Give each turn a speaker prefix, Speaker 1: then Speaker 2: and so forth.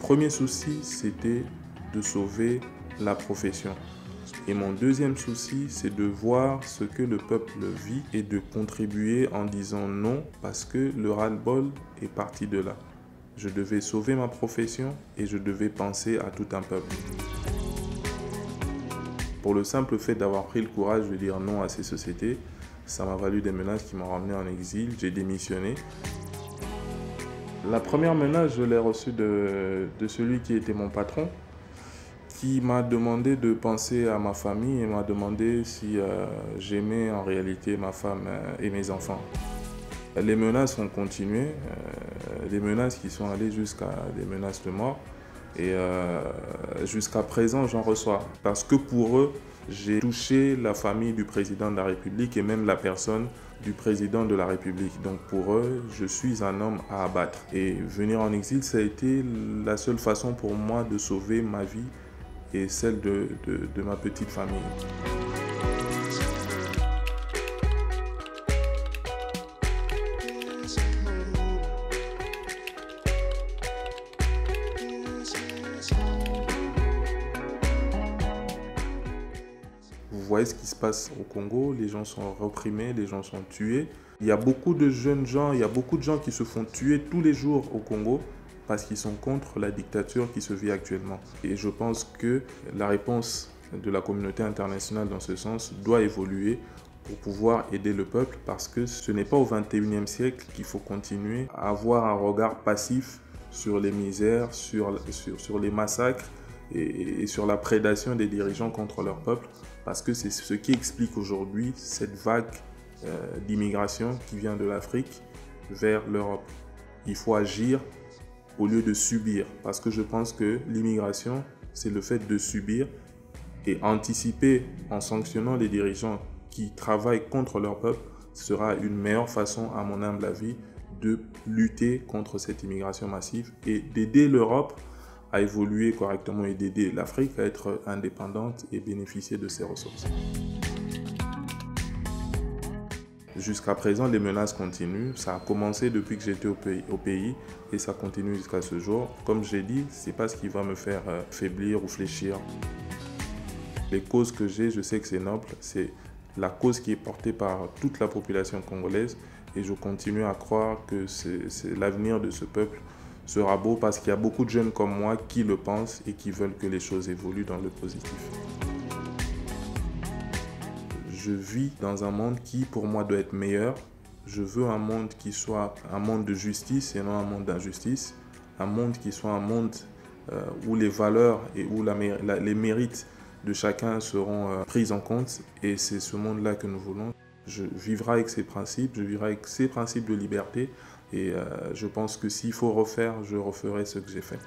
Speaker 1: premier souci, c'était de sauver la profession. Et mon deuxième souci, c'est de voir ce que le peuple vit et de contribuer en disant non, parce que le ras-le-bol est parti de là. Je devais sauver ma profession et je devais penser à tout un peuple. Pour le simple fait d'avoir pris le courage de dire non à ces sociétés, ça m'a valu des menaces qui m'ont ramené en exil. J'ai démissionné. La première menace, je l'ai reçue de celui qui était mon patron, qui m'a demandé de penser à ma famille et m'a demandé si j'aimais en réalité ma femme et mes enfants. Les menaces ont continué, des menaces qui sont allées jusqu'à des menaces de mort. Et jusqu'à présent, j'en reçois. Parce que pour eux, j'ai touché la famille du président de la République et même la personne du président de la République. Donc pour eux, je suis un homme à abattre. Et venir en exil, ça a été la seule façon pour moi de sauver ma vie et celle de ma petite famille. Vous voyez ce qui se passe au Congo, les gens sont reprimés, les gens sont tués. Il y a beaucoup de jeunes gens, il y a beaucoup de gens qui se font tuer tous les jours au Congo parce qu'ils sont contre la dictature qui se vit actuellement. Et je pense que la réponse de la communauté internationale dans ce sens doit évoluer pour pouvoir aider le peuple, parce que ce n'est pas au XXIe siècle qu'il faut continuer à avoir un regard passif sur les misères, sur les massacres et sur la prédation des dirigeants contre leur peuple, parce que c'est ce qui explique aujourd'hui cette vague d'immigration qui vient de l'Afrique vers l'Europe. Il faut agir au lieu de subir, parce que je pense que l'immigration, c'est le fait de subir, et anticiper en sanctionnant les dirigeants qui travaillent contre leur peuple sera une meilleure façon, à mon humble avis, de lutter contre cette immigration massive et d'aider l'Europe à évoluer correctement et d'aider l'Afrique à être indépendante et bénéficier de ses ressources. Jusqu'à présent, les menaces continuent. Ça a commencé depuis que j'étais au pays et ça continue jusqu'à ce jour. Comme j'ai dit, ce n'est pas ce qui va me faire faiblir ou fléchir. Les causes que j'ai, je sais que c'est noble. C'est la cause qui est portée par toute la population congolaise et je continue à croire que l'avenir de ce peuple sera beau, parce qu'il y a beaucoup de jeunes comme moi qui le pensent et qui veulent que les choses évoluent dans le positif. Je vis dans un monde qui, pour moi, doit être meilleur. Je veux un monde qui soit un monde de justice et non un monde d'injustice. Un monde qui soit un monde où les valeurs et où les mérites de chacun seront pris en compte. Et c'est ce monde-là que nous voulons. Je vivrai avec ces principes, je vivrai avec ces principes de liberté. Et je pense que s'il faut refaire, je referai ce que j'ai fait.